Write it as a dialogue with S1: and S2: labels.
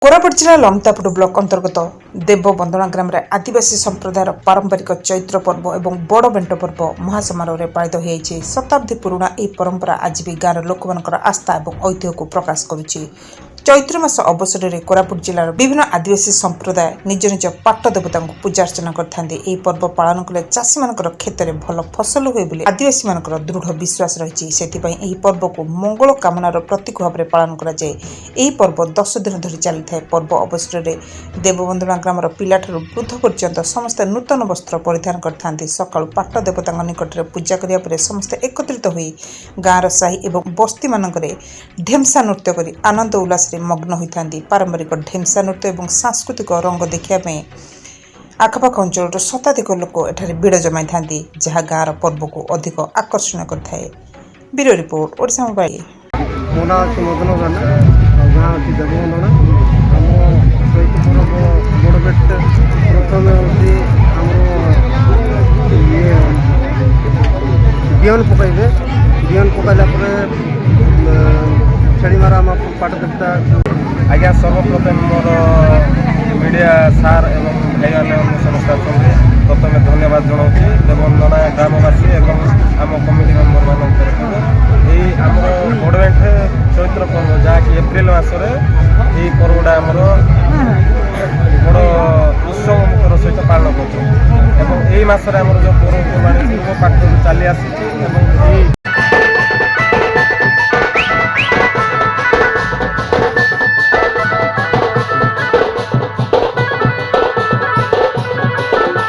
S1: कोरापुट जिला लमतापुर ब्लॉक अंतर्गत देवबंदना ग्राम रे आदिवासी संप्रदायर पारंपरिक चैत्र पर्व एवं बड़ बेंट पर्व महासमारोह पालित हो शताब्दी पुराणा यह परंपरा आज भी गाँव लोक आस्था और ऐतिह्य को प्रकाश करुच्ची। चैत्र मास अवसर में कोरापुट जिलार विभिन्न आदिवासी संप्रदाय निज निज पाट देवता पूजा अर्चना करते पर्व पालन कले चाषी मान क्षेत्र में भल फसल हुए बोली आदिवासी मान दृढ़ विश्वास रही पर्व को मंगल कामनार प्रतीक भाव में पालन कराए। पर्व 10 दिन धरी चली था। पर्व अवसर में देवबंदना ग्रामर पिला वृद्ध पर्यंत समस्त नूतन वस्त्र परिधान करते। सकाल पाट देवता निकट में पूजा करने समस्त एकत्रित हो गाँव साही और बस्ती मानक ढेमसा नृत्य कर आनंद उल्लास मग्न होता। पारंपरिक ढेमसा नृत्य और सांस्कृतिक रंग देखा आखपाख अंचल शताधिक लोक एठारे भिड़ जमाई था जहाँ गाँव पर्व को अधिक आकर्षण करए। Bureau report Odisha mobile.
S2: मो ना मदन राणा गाँ अच्छी देवबंदना आम चैत पर्व बड़ बेट प्रथम बिहन पकड़े बिहन पकड़ा छेड़ी मारा आम पाट देवता आज्ञा सर्वप्रथम मोर मीडिया सार एवं भाई मैंने समस्त अच्छे प्रथम धन्यवाद जनाऊँगी देवबंदना ग्रामवासी एवं आम कमिटी मेम्बर मान तरफ ये आम बड़वेंट चैत्र पर्व जहाँकि एप्रिल मसरे ये पर्वटा आमर बड़ उत्सव मुखर सहित पालन कर मसरे आम जो पर्वपर्वाणी पूर्व पाठ चली आसी